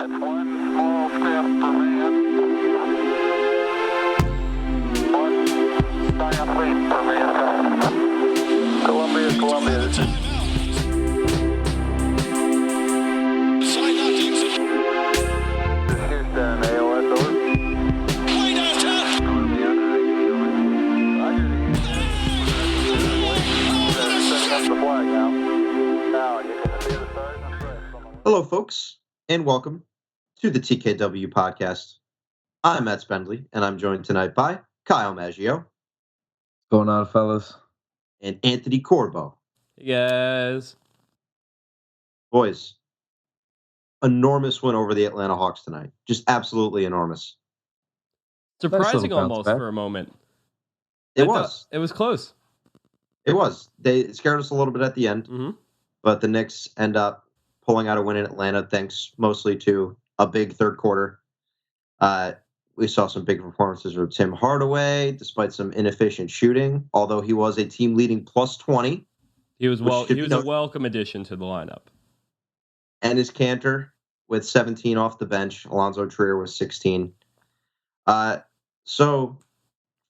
It's one small step for man, one giant leap for mankind. Columbia, this is Houston, AOS, over. Hello, folks, and welcome to the TKW Podcast. I'm Matt Spendley, and I'm joined tonight by Kyle Maggio. What's going on, fellas? And Anthony Corbo. Yes. Boys, enormous win over the Atlanta Hawks tonight. Just absolutely enormous. Surprising Nice little bounce almost back. for a moment. It was. It was close. It was. They scared us a little bit at the end, but the Knicks end up pulling out a win in Atlanta thanks mostly to a big third quarter. We saw some big performances from Tim Hardaway, despite some inefficient shooting, although he was a team-leading plus 20. He was a welcome addition to the lineup. And his Cantor with 17 off the bench. Allonzo Trier was 16. So,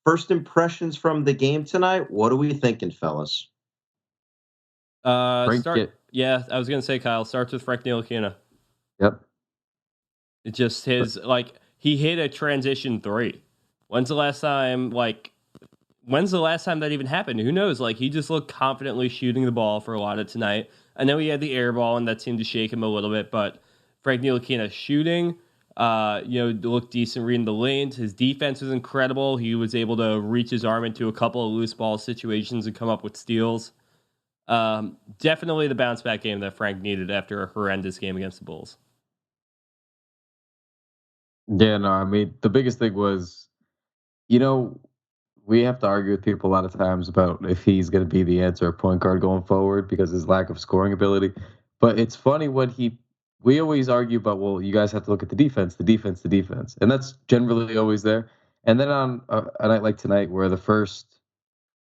first impressions from the game tonight. What are we thinking, fellas? I was going to say, Kyle, starts with Frank Ntilikina. Yep. It's just he hit a transition three. When's the last time that even happened? Who knows? He just looked confidently shooting the ball for a lot of tonight. I know he had the air ball, and that seemed to shake him a little bit, but Frank Ntilikina shooting, looked decent reading the lanes. His defense was incredible. He was able to reach his arm into a couple of loose ball situations and come up with steals. Definitely the bounce back game that Frank needed after a horrendous game against the Bulls. Yeah, no, I mean, the biggest thing was, we have to argue with people a lot of times about if he's going to be the answer at point guard going forward because of his lack of scoring ability. But it's funny we always argue about, well, you guys have to look at the defense. And that's generally always there. And then on a night like tonight where the first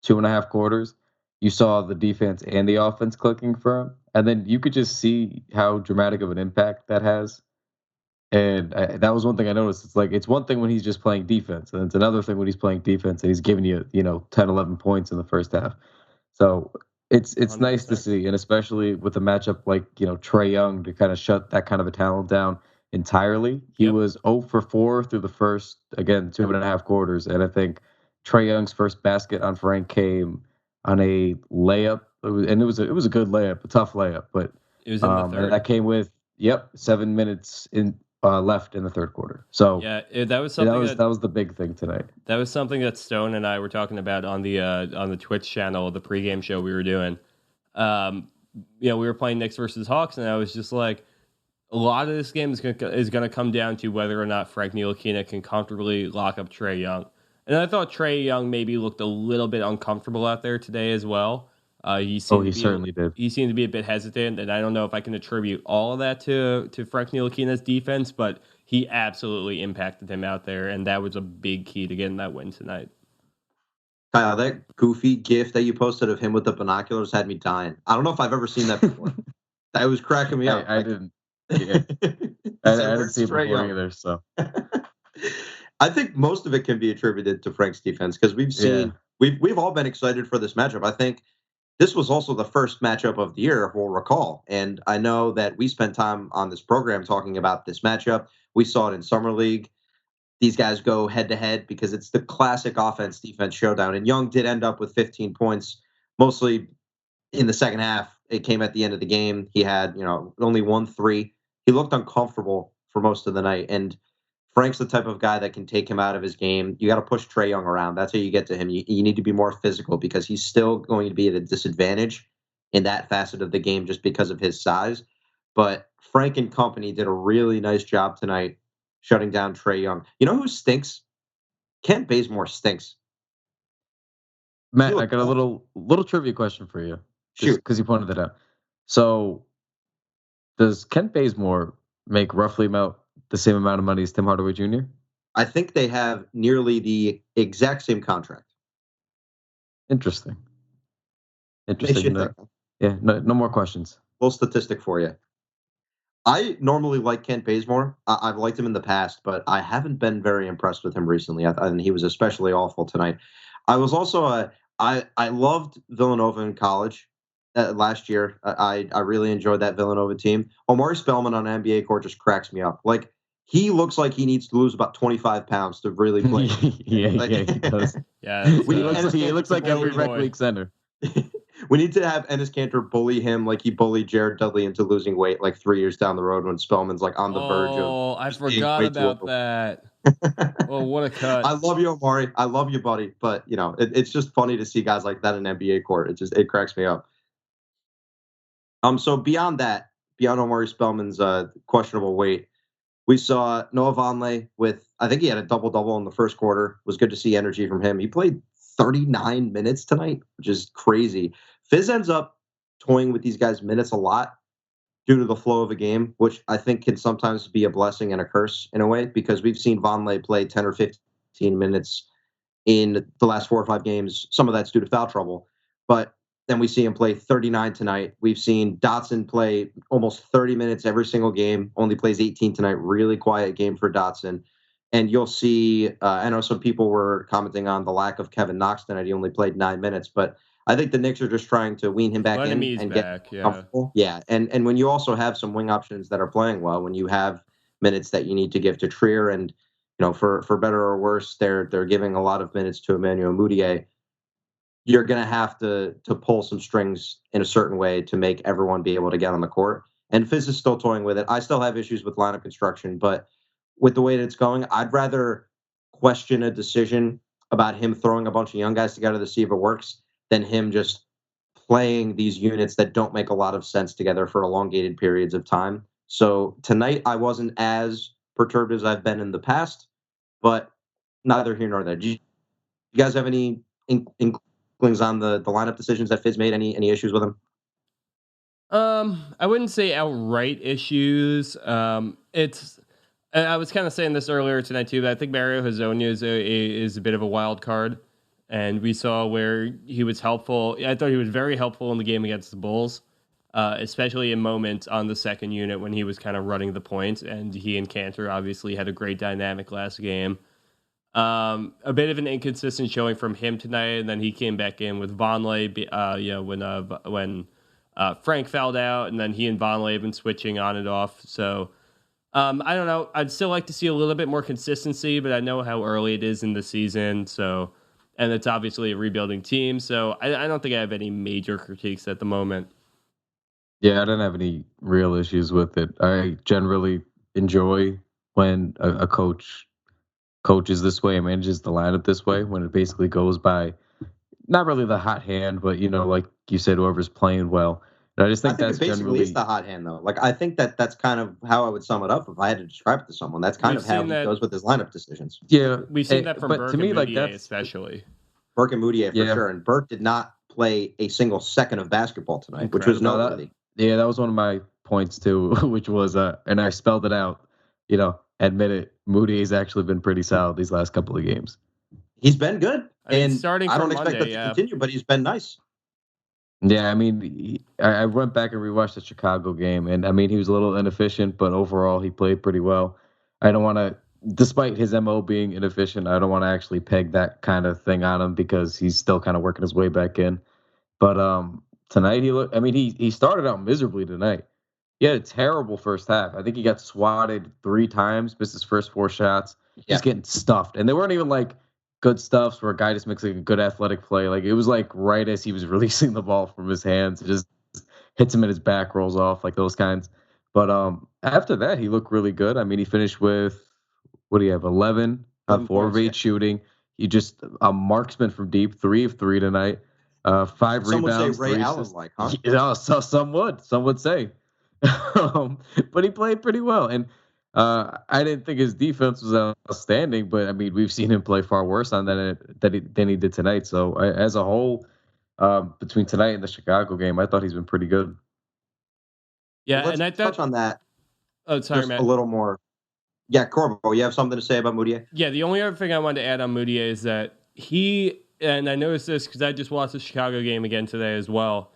2.5 quarters, you saw the defense and the offense clicking for him. And then you could just see how dramatic of an impact that has. And that was one thing I noticed. It's one thing when he's just playing defense, and it's another thing when he's playing defense and he's giving you, 10, 11 points in the first half. So it's nice to see, and especially with a matchup like, Trey Young to kind of shut that kind of a talent down entirely. He was 0 for 4 through the first, again, 2.5 quarters. And I think Trey Young's first basket on Frank came on a layup. It was a good layup, a tough layup, but it was in the third. And that came with 7 minutes left in the third quarter. So that was something that was the big thing tonight. That was something that Stone and I were talking about on the Twitch channel, the pregame show we were doing. We were playing Knicks versus Hawks, and I was just like, a lot of this game is going to come down to whether or not Frank Ntilikina can comfortably lock up Trey Young. And I thought Trey Young maybe looked a little bit uncomfortable out there today as well. He certainly did. He seemed to be a bit hesitant, and I don't know if I can attribute all of that to Frank Ntilikina's defense, but he absolutely impacted him out there, and that was a big key to getting that win tonight. Kyle, that goofy gif that you posted of him with the binoculars had me dying. I don't know if I've ever seen that before. That was cracking me up. I didn't. Yeah. I didn't see it before either. So I think most of it can be attributed to Frank's defense because we've all been excited for this matchup. I think this was also the first matchup of the year, if we'll recall. And I know that we spent time on this program talking about this matchup. We saw it in Summer League. These guys go head-to-head because it's the classic offense-defense showdown. And Young did end up with 15 points, mostly in the second half. It came at the end of the game. He had, only 1 3. He looked uncomfortable for most of the night. And Frank's the type of guy that can take him out of his game. You got to push Trey Young around. That's how you get to him. You need to be more physical because he's still going to be at a disadvantage in that facet of the game just because of his size. But Frank and company did a really nice job tonight shutting down Trey Young. You know who stinks? Kent Bazemore stinks. Matt, I got a little trivia question for you. Shoot. Because you pointed that out. So does Kent Bazemore make roughly the same amount of money as Tim Hardaway Jr.? I think they have nearly the exact same contract. Interesting. Yeah, No more questions. Little statistic for you. I normally like Kent Bazemore. I've liked him in the past, but I haven't been very impressed with him recently. And he was especially awful tonight. I was also I loved Villanova in college last year. I really enjoyed that Villanova team. Omari Spellman on an NBA court just cracks me up. Like he looks like he needs to lose about 25 pounds to really play. Yeah, he does. Yeah, He looks like every rec league center. We need to have Enes Kanter bully him like he bullied Jared Dudley into losing weight like 3 years down the road when Spellman's like on the verge of. Oh, I forgot about that. Oh, what a cut! I love you, Omari. I love you, buddy. But it's just funny to see guys like that in NBA court. It cracks me up. So beyond Omari Spellman's questionable weight, we saw Noah Vonleh with, I think he had a double-double in the first quarter. It was good to see energy from him. He played 39 minutes tonight, which is crazy. Fizz ends up toying with these guys' minutes a lot due to the flow of a game, which I think can sometimes be a blessing and a curse in a way, because we've seen Vonleh play 10 or 15 minutes in the last 4 or 5 games. Some of that's due to foul trouble, but then we see him play 39 tonight. We've seen Dotson play almost 30 minutes every single game, only plays 18 tonight. Really quiet game for Dotson. And you'll see, I know some people were commenting on the lack of Kevin Knox tonight. He only played 9 minutes, but I think the Knicks are just trying to wean him back in and get comfortable. Yeah, and when you also have some wing options that are playing well, when you have minutes that you need to give to Trier, and for better or worse, they're giving a lot of minutes to Emmanuel Mudiay. You're going to have to pull some strings in a certain way to make everyone be able to get on the court. And Fizz is still toying with it. I still have issues with lineup construction, but with the way that it's going, I'd rather question a decision about him throwing a bunch of young guys together to see if it works than him just playing these units that don't make a lot of sense together for elongated periods of time. So tonight I wasn't as perturbed as I've been in the past, but neither here nor there. Do you guys have any inklings on the lineup decisions that Fizz made? Any issues with him? I wouldn't say outright issues. I was kind of saying this earlier tonight too, but I think Mario Hezonja is a bit of a wild card, and we saw where he was helpful. I thought he was very helpful in the game against the Bulls, especially in moments on the second unit when he was kind of running the point, and he and Kanter obviously had a great dynamic last game. A bit of an inconsistent showing from him tonight, and then he came back in with Vonleh, when Frank fouled out, and then he and Vonleh have been switching on and off. So I don't know. I'd still like to see a little bit more consistency, but I know how early it is in the season. So, and it's obviously a rebuilding team. So I don't think I have any major critiques at the moment. Yeah, I don't have any real issues with it. I generally enjoy when a coach coaches this way and manages the lineup this way, when it basically goes by not really the hot hand, but like you said, whoever's playing well. And I just think that's basically generally is the hot hand, though. Like I think that's kind of how I would sum it up if I had to describe it to someone. That's kind of how he goes with his lineup decisions. Yeah, we've seen that from Burke and Mudiay, especially. Burke and Mudiay for sure, and Burke did not play a single second of basketball tonight, which was noteworthy. Yeah, that was one of my points too, which was and I spelled it out. Admit it, Mudiay's actually been pretty solid these last couple of games. He's been good, and starting I don't expect that to continue, but he's been nice. Yeah, I mean, I went back and rewatched the Chicago game, and I mean, he was a little inefficient, but overall, he played pretty well. I don't want to, despite his MO being inefficient, I don't want to actually peg that kind of thing on him because he's still kind of working his way back in. But tonight, he started out miserably tonight. He had a terrible first half. I think he got swatted 3 times, missed his first 4 shots. He's getting stuffed, and they weren't even like good stuffs where a guy just makes like a good athletic play. Like it was like right as he was releasing the ball from his hands, it just hits him in his back, rolls off, like those kinds. But after that, he looked really good. I mean, he finished with, what do you have, 11 on 4 of 8 shooting. He just a marksman from deep, 3 of 3 tonight, 5 rebounds. Some would say Ray Allen like, huh? So some would say. But he played pretty well, and I didn't think his defense was outstanding, but I mean, we've seen him play far worse on that than he did tonight. So as a whole, between tonight and the Chicago game, I thought he's been pretty good. Yeah, well, and I touch on that. Oh, sorry, Matt. A little more. Yeah, Corbo, you have something to say about Mudiay? Yeah, the only other thing I wanted to add on Mudiay is that and I noticed this because I just watched the Chicago game again today as well.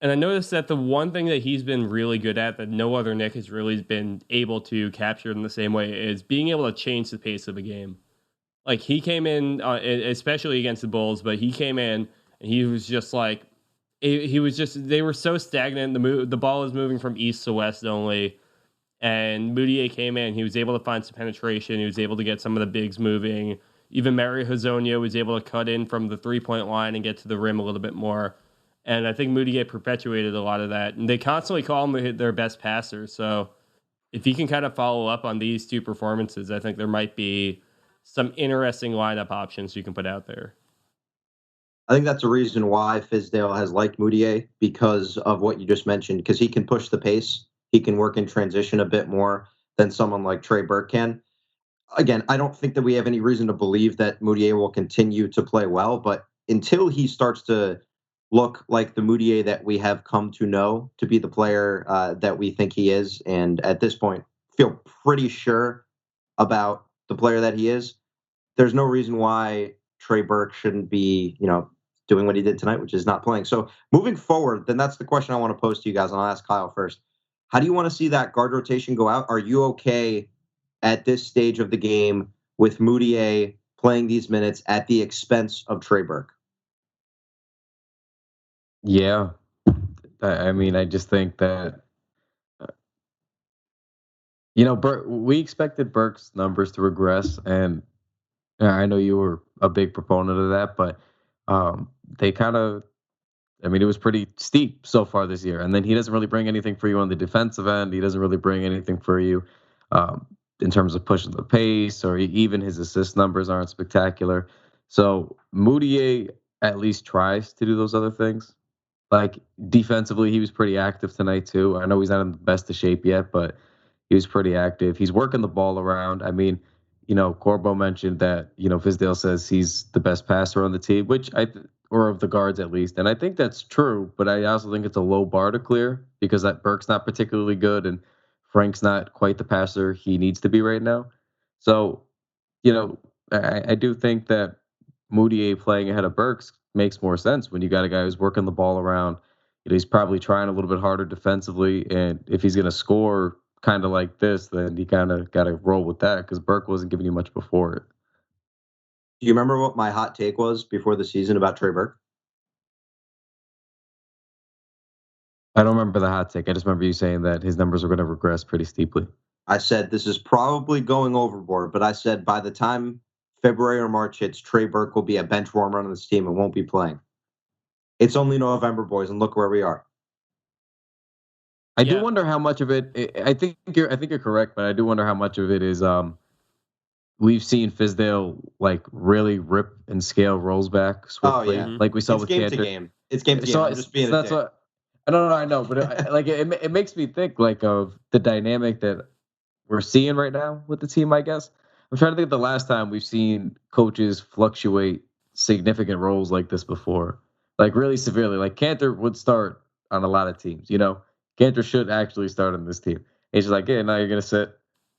And I noticed that the one thing that he's been really good at that no other Knick has really been able to capture in the same way is being able to change the pace of a game. Like he came in, especially against the Bulls, but he came in and he was just like, he was just, they were so stagnant. The ball was moving from east to west only. And Mudiay came in. He was able to find some penetration. He was able to get some of the bigs moving. Even Mario Hezonja was able to cut in from the three-point line and get to the rim a little bit more. And I think Mudiay perpetuated a lot of that. And they constantly call him their best passer. So if he can kind of follow up on these two performances, I think there might be some interesting lineup options you can put out there. I think that's a reason why Fizdale has liked Mudiay, because of what you just mentioned, because he can push the pace. He can work in transition a bit more than someone like Trey Burke can. Again, I don't think that we have any reason to believe that Mudiay will continue to play well, but until he starts to look like the Mudiay that we have come to know to be the player that we think he is, and at this point feel pretty sure about the player that he is, there's no reason why Trey Burke shouldn't be, doing what he did tonight, which is not playing. So moving forward, then that's the question I want to pose to you guys, and I'll ask Kyle first. How do you want to see that guard rotation go out? Are you okay at this stage of the game with Mudiay playing these minutes at the expense of Trey Burke? Yeah. I mean, I just think that, we expected Burke's numbers to regress, and I know you were a big proponent of that, but they kind of, it was pretty steep so far this year. And then he doesn't really bring anything for you on the defensive end. He doesn't really bring anything for you in terms of pushing the pace, or even his assist numbers aren't spectacular. So Mudiay at least tries to do those other things. Like defensively, he was pretty active tonight too. I know he's not in the best of shape yet, but he was pretty active. He's working the ball around. Corbo mentioned that, Fizdale says he's the best passer on the team, which or of the guards at least. And I think that's true, but I also think it's a low bar to clear because that Burke's not particularly good and Frank's not quite the passer he needs to be right now. So, I do think that Mudiay playing ahead of Burke's makes more sense when you got a guy who's working the ball around. He's probably trying a little bit harder defensively, and if he's going to score kind of like this, then you kind of got to roll with that because Burke wasn't giving you much before it. Do you remember what my hot take was before the season about Trey Burke? I don't remember the hot take. I just remember you saying that his numbers are going to regress pretty steeply. I said this is probably going overboard, but I said by the time February or March hits, Trey Burke will be a bench warmer on this team and won't be playing. It's only November, boys, and look where we are. I do wonder how much of it. I think you're correct, but I do wonder how much of it is. We've seen Fizdale really rip and scale rolls back swiftly, like we saw with Cantor. It's game to game. I'm just being a dick. What. I know, but it makes me think of the dynamic that we're seeing right now with the team. I guess I'm trying to think of the last time we've seen coaches fluctuate significant roles like this before, really severely. Like Cantor would start on a lot of teams. Cantor should actually start on this team. He's just like, yeah, now you're gonna sit,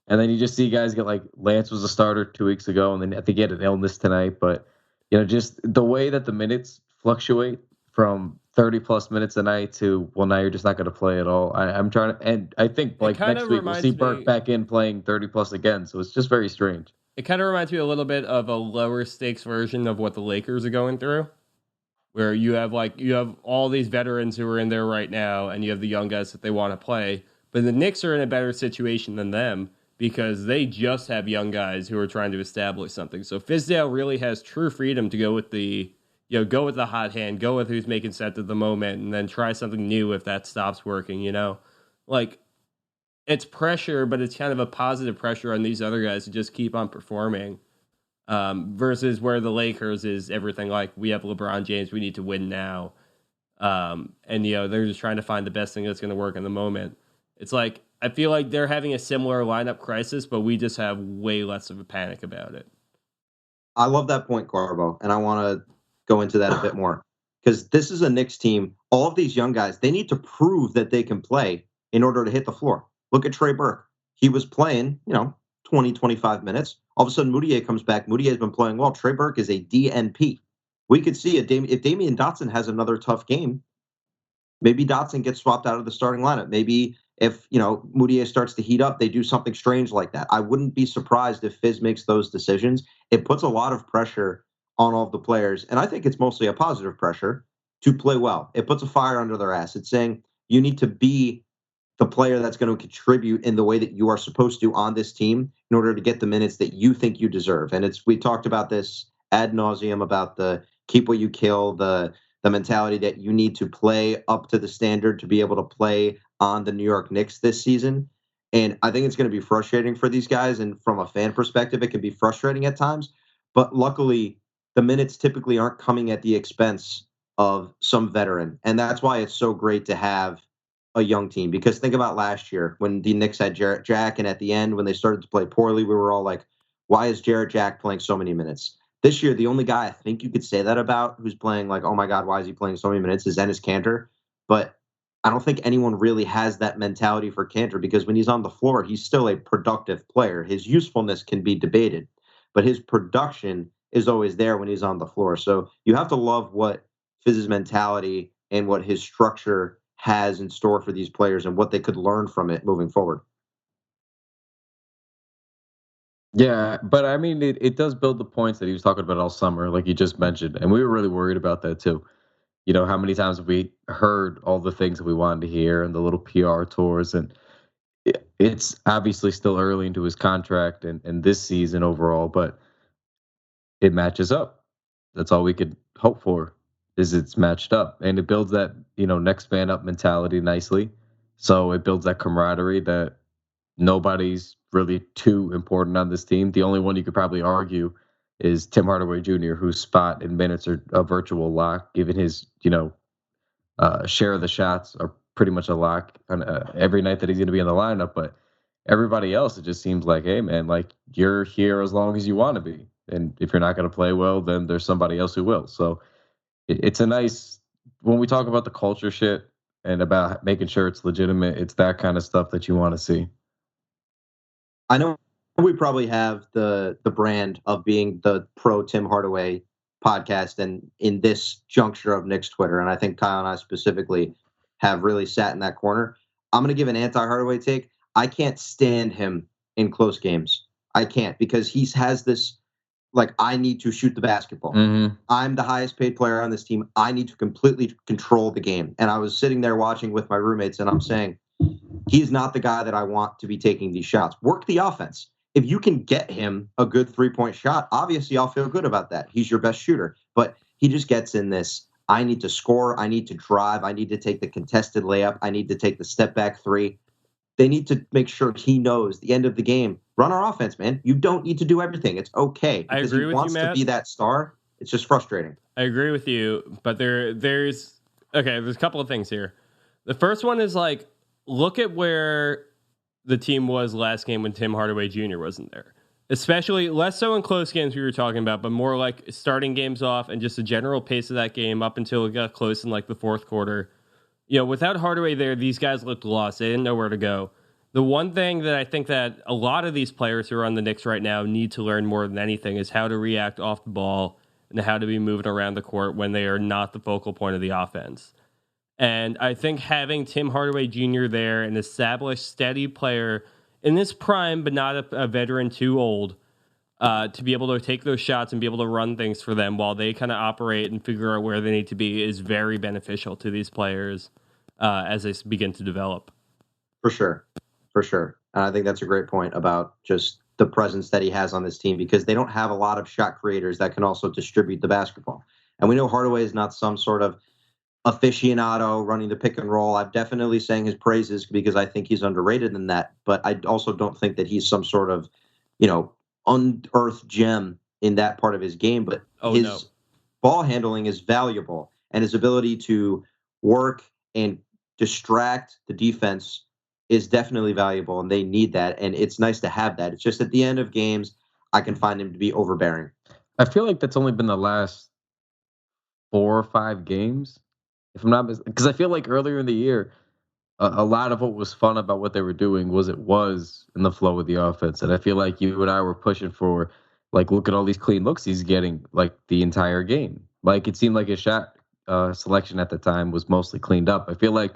and then you just see guys get Lance was a starter 2 weeks ago, and then I think he had an illness tonight. But just the way that the minutes fluctuate from 30 plus minutes a night to now you're just not going to play at all. I'm trying to, and I think next week we'll see Burke back in playing 30 plus again. So it's just very strange. It kind of reminds me a little bit of a lower stakes version of what the Lakers are going through, where you have all these veterans who are in there right now, and you have the young guys that they want to play. But the Knicks are in a better situation than them because they just have young guys who are trying to establish something. So Fizdale really has true freedom to go with the hot hand, go with who's making sense at the moment, and then try something new if that stops working, It's pressure, but it's kind of a positive pressure on these other guys to just keep on performing, versus where the Lakers is everything we have LeBron James, we need to win now. And they're just trying to find the best thing that's going to work in the moment. It's I feel like they're having a similar lineup crisis, but we just have way less of a panic about it. I love that point, Corbo, and I want to go into that a bit more because this is a Knicks team. All of these young guys, they need to prove that they can play in order to hit the floor. Look at Trey Burke. He was playing, 20, 25 minutes. All of a sudden, Mudiay comes back. Mudiay has been playing well. Trey Burke is a DNP. We could see if Damyean Dotson has another tough game, Maybe Dotson gets swapped out of the starting lineup. Maybe if, Mudiay starts to heat up, they do something strange like that. I wouldn't be surprised if Fizz makes those decisions. It puts a lot of pressure on all of the players, and I think it's mostly a positive pressure to play well. It puts a fire under their ass. It's saying you need to be the player that's going to contribute in the way that you are supposed to on this team in order to get the minutes that you think you deserve. And we talked about this ad nauseum about the keep what you kill, the mentality that you need to play up to the standard to be able to play on the New York Knicks this season. And I think it's going to be frustrating for these guys. And from a fan perspective, it can be frustrating at times. But luckily, the minutes typically aren't coming at the expense of some veteran. And that's why it's so great to have a young team. Because think about last year when the Knicks had Jarrett Jack, and at the end, when they started to play poorly, we were all like, why is Jarrett Jack playing so many minutes? This year, the only guy I think you could say that about who's playing like, oh my God, why is he playing so many minutes is Enes Kanter. But I don't think anyone really has that mentality for Kanter, because when he's on the floor, he's still a productive player. His usefulness can be debated, but his production is always there when he's on the floor. So you have to love what Fizz's mentality and what his structure has in store for these players and what they could learn from it moving forward. Yeah, but I mean, it does build the points that he was talking about all summer, like you just mentioned. And we were really worried about that too. How many times have we heard all the things that we wanted to hear and the little PR tours? And it's obviously still early into his contract and this season overall, but it matches up. That's all we could hope for, is it's matched up. And it builds that, next man up mentality nicely. So it builds that camaraderie that nobody's really too important on this team. The only one you could probably argue is Tim Hardaway Jr., whose spot in minutes are a virtual lock, given his, share of the shots are pretty much a lock on every night that he's going to be in the lineup. But everybody else, it just seems like, hey, man, like you're here as long as you want to be. And if you're not going to play well, then there's somebody else who will. So it's a nice, when we talk about the culture shit and about making sure it's legitimate, it's that kind of stuff that you want to see. I know we probably have the brand of being the pro Tim Hardaway podcast and in this juncture of Knicks Twitter, and I think Kyle and I specifically have really sat in that corner. I'm going to give an anti-Hardaway take. I can't stand him in close games. I can't, because he has this, like, I need to shoot the basketball. Mm-hmm. I'm the highest paid player on this team. I need to completely control the game. And I was sitting there watching with my roommates, and I'm saying, he's not the guy that I want to be taking these shots. Work the offense. If you can get him a good 3-point shot, obviously I'll feel good about that. He's your best shooter. But he just gets in this, I need to score, I need to drive, I need to take the contested layup, I need to take the step back three. They need to make sure he knows the end of the game. Run our offense, man. You don't need to do everything. It's okay. Because he wants to be that star. It's just frustrating. I agree with you, but there's a couple of things here. The first one is like, look at where the team was last game when Tim Hardaway Jr. wasn't there. Especially less so in close games we were talking about, but more like starting games off and just the general pace of that game up until it got close in like the fourth quarter. Without Hardaway there, these guys looked lost. They didn't know where to go. The one thing that I think that a lot of these players who are on the Knicks right now need to learn more than anything is how to react off the ball and how to be moving around the court when they are not the focal point of the offense. And I think having Tim Hardaway Jr. there, an established, steady player in his prime, but not a veteran too old, to be able to take those shots and be able to run things for them while they kind of operate and figure out where they need to be is very beneficial to these players as they begin to develop. For sure. And I think that's a great point about just the presence that he has on this team, because they don't have a lot of shot creators that can also distribute the basketball. And we know Hardaway is not some sort of aficionado running the pick and roll. I'm definitely saying his praises because I think he's underrated in that, but I also don't think that he's some sort of, unearthed gem in that part of his game. But his ball handling is valuable, and his ability to work and distract the defense is definitely valuable, and they need that, and it's nice to have that. It's just at the end of games, I can find him to be overbearing. I feel like that's only been the last 4 or 5 games. If I'm not, because I feel like earlier in the year, a lot of what was fun about what they were doing was in the flow of the offense. And I feel like you and I were pushing for, like, look at all these clean looks he's getting, like, the entire game. Like, it seemed like his shot selection at the time was mostly cleaned up. I feel like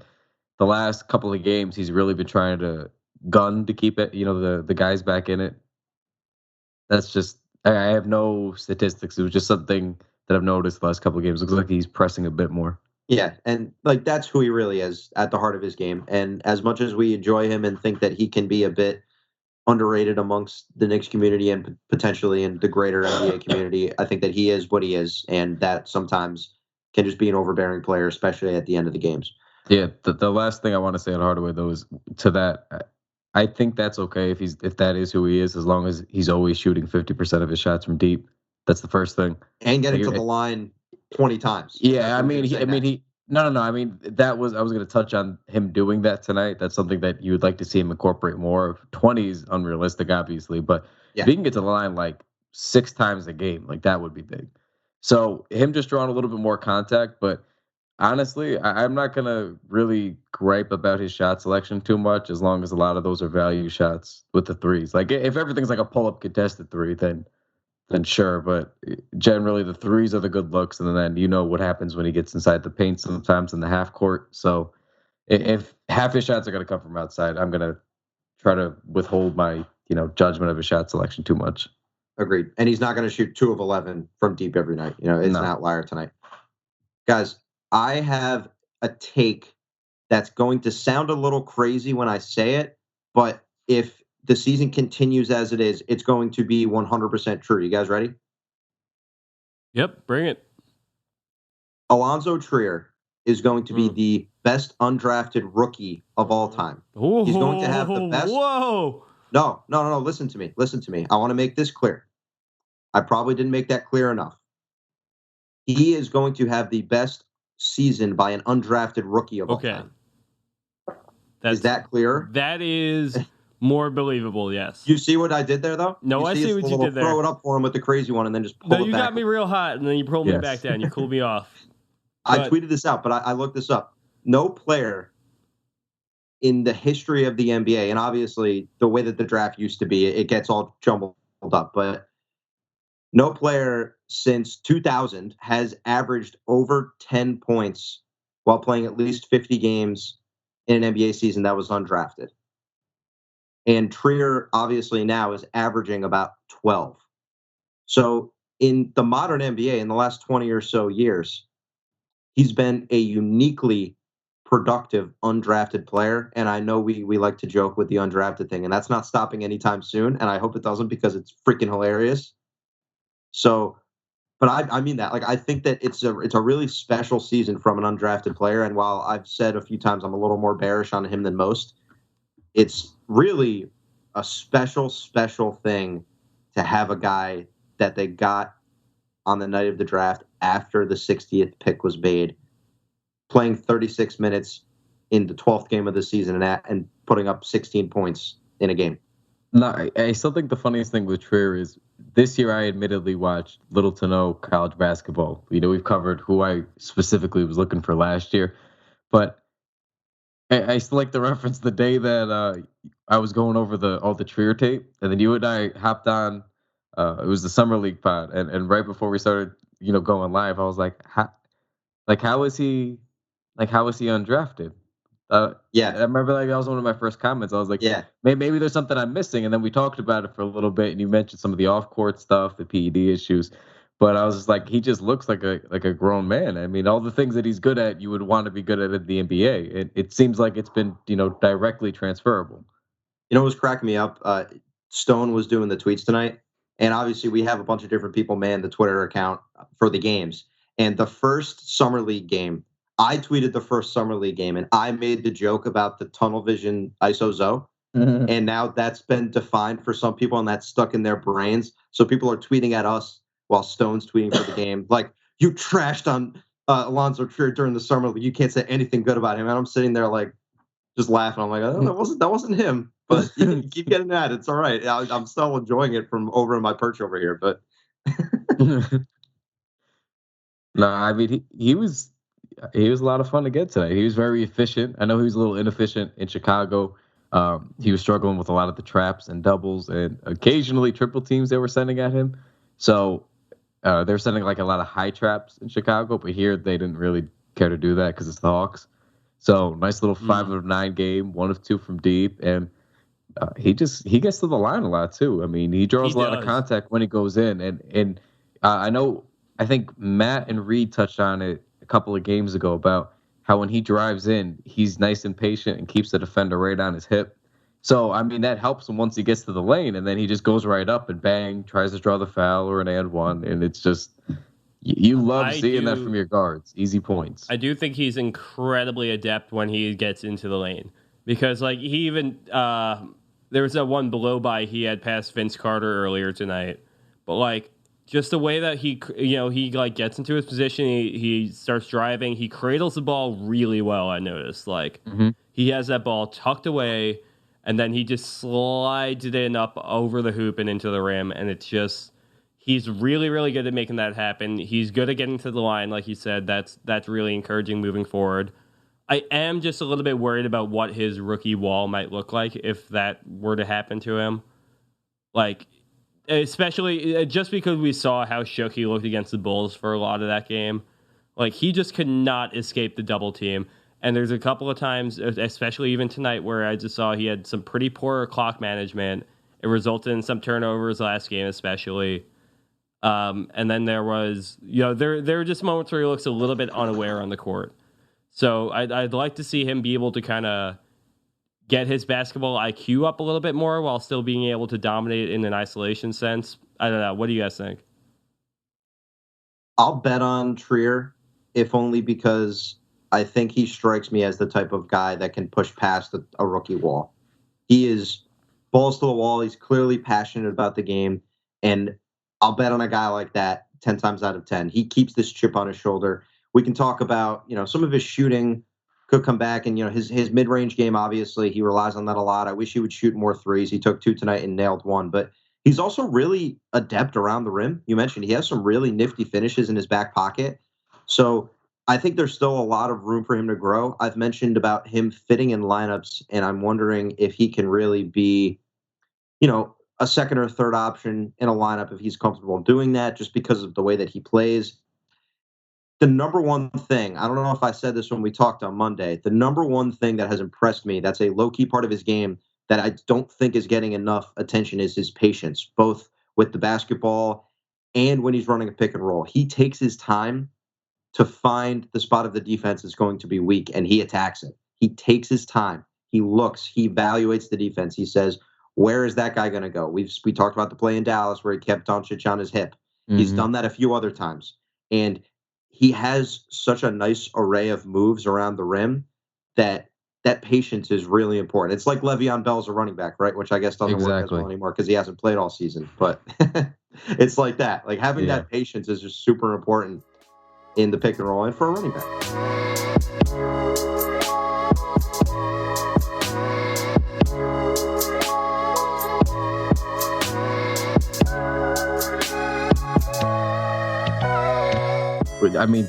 the last couple of games he's really been trying to gun to keep it, the guys back in it. That's just, I have no statistics. It was just something that I've noticed the last couple of games. It looks like he's pressing a bit more. Yeah, and like that's who he really is at the heart of his game. And as much as we enjoy him and think that he can be a bit underrated amongst the Knicks community and potentially in the greater NBA community, I think that he is what he is, and that sometimes can just be an overbearing player, especially at the end of the games. Yeah, the last thing I want to say on Hardaway though is to that, I think that's okay if that is who he is, as long as he's always shooting 50% of his shots from deep. That's the first thing. And getting to the line 20 times. Yeah, I mean, no. I mean, I was going to touch on him doing that tonight. That's something that you would like to see him incorporate more of. 20 is unrealistic, obviously, but if he can get to the line like 6 times a game, like that would be big. So him just drawing a little bit more contact, but honestly, I'm not going to really gripe about his shot selection too much, as long as a lot of those are value shots with the threes. Like if everything's like a pull-up contested three, then sure, but generally the threes are the good looks, and then what happens when he gets inside the paint sometimes in the half court. So if half his shots are going to come from outside, I'm going to try to withhold my judgment of his shot selection too much. Agreed. And he's not going to shoot 2 of 11 from deep every night. It's an outlier tonight. Guys, I have a take that's going to sound a little crazy when I say it, but if the season continues as it is, it's going to be 100% true. You guys ready? Yep, bring it. Alonzo Trier is going to be the best undrafted rookie of all time. He's going to have the best. Whoa! No. Listen to me. I want to make this clear. I probably didn't make that clear enough. He is going to have the best season by an undrafted rookie of all time. Is that clear? That is more believable, yes. You see what I did there, though? No, I see what you did there. Throw it up for him with the crazy one and then just pull it back. No, you got me real hot, and then you pulled me back down. You cooled me off. I tweeted this out, but I looked this up. No player in the history of the NBA, and obviously the way that the draft used to be, it gets all jumbled up, but no player since 2000 has averaged over 10 points while playing at least 50 games in an NBA season that was undrafted. And Trier, obviously, now is averaging about 12. So in the modern NBA, in the last 20 or so years, he's been a uniquely productive undrafted player. And I know we like to joke with the undrafted thing, and that's not stopping anytime soon. And I hope it doesn't, because it's freaking hilarious. So, but I mean that. Like, I think that it's a really special season from an undrafted player. And while I've said a few times I'm a little more bearish on him than most, it's really a special thing to have a guy that they got on the night of the draft after the 60th pick was made, playing 36 minutes in the 12th game of the season and putting up 16 points in a game. No, I still think the funniest thing with Trier is this year I admittedly watched little to no college basketball. We've covered who I specifically was looking for last year, but I still like the reference the day that I was going over all the Trier tape, and then you and I hopped on. It was the Summer League pod, and right before we started, going live, I was like, how is he undrafted? Yeah, I remember that was one of my first comments. I was like, yeah, maybe there's something I'm missing. And then we talked about it for a little bit, and you mentioned some of the off-court stuff, the PED issues. But I was just like, he just looks like a grown man. I mean, all the things that he's good at, you would want to be good at the NBA. It seems like it's been, directly transferable. It was cracking me up. Stone was doing the tweets tonight, and obviously we have a bunch of different people man the Twitter account for the games. And the first Summer League game, I tweeted the first Summer League game, and I made the joke about the tunnel vision ISO Zo. Mm-hmm. And now that's been defined for some people, and that's stuck in their brains. So people are tweeting at us while Stone's tweeting for the game. Like, you trashed on Allonzo Trier during the Summer League. You can't say anything good about him. And I'm sitting there, like, just laughing. I'm like, oh, that wasn't him. But you keep getting that. It's all right. I'm still enjoying it from over in my perch over here. But no, I mean, he was a lot of fun to get today. He was very efficient. I know he was a little inefficient in Chicago. He was struggling with a lot of the traps and doubles and occasionally triple teams they were sending at him. So they're sending like a lot of high traps in Chicago, but here they didn't really care to do that because it's the Hawks. So nice little 5 of 9 game, 1 of 2 from deep, and he gets to the line a lot too. I mean, he draws a lot of contact when he goes in, and I think Matt and Reed touched on it a couple of games ago about how when he drives in, he's nice and patient and keeps the defender right on his hip. So, I mean, that helps him once he gets to the lane, and then he just goes right up and bang, tries to draw the foul or an and one, and it's just, you love seeing that from your guards. Easy points. I do think he's incredibly adept when he gets into the lane, because, like, he even, there was that one blow by he had past Vince Carter earlier tonight, but, like, just the way that he like gets into his position, he starts driving, he cradles the ball really well, I noticed. Like, he has that ball tucked away, and then he just slides it in up over the hoop and into the rim, and it's just, he's really, really good at making that happen. He's good at getting to the line, like you said. That's really encouraging moving forward. I am just a little bit worried about what his rookie wall might look like if that were to happen to him. Like, especially just because we saw how shook he looked against the Bulls for a lot of that game. Like, he just could not escape the double team. And there's a couple of times, especially even tonight, where I just saw he had some pretty poor clock management. It resulted in some turnovers last game, especially. And then there was, there were just moments where he looks a little bit unaware on the court. So I'd like to see him be able to kind of get his basketball IQ up a little bit more while still being able to dominate in an isolation sense. I don't know. What do you guys think? I'll bet on Trier, if only because I think he strikes me as the type of guy that can push past a rookie wall. He is balls to the wall. He's clearly passionate about the game. And I'll bet on a guy like that 10 times out of 10. He keeps this chip on his shoulder. We can talk about, some of his shooting could come back, and, his mid-range game, obviously, he relies on that a lot. I wish he would shoot more threes. He took 2 tonight and nailed 1, but he's also really adept around the rim. You mentioned he has some really nifty finishes in his back pocket. So I think there's still a lot of room for him to grow. I've mentioned about him fitting in lineups, and I'm wondering if he can really be, a second or third option in a lineup if he's comfortable doing that, just because of the way that he plays. The number one thing, I don't know if I said this when we talked on Monday, the number one thing that has impressed me, that's a low-key part of his game that I don't think is getting enough attention, is his patience, both with the basketball and when he's running a pick and roll. He takes his time to find the spot of the defense is going to be weak, and he attacks it. He takes his time. He looks. He evaluates the defense. He says, where is that guy going to go? We talked about the play in Dallas where he kept Doncic on his hip. He's done that a few other times. And he has such a nice array of moves around the rim that patience is really important. It's like Le'Veon Bell's a running back, right? Which I guess doesn't work as well anymore because he hasn't played all season. But it's like that. Like, having that patience is just super important in the pick and roll and for a running back. I mean,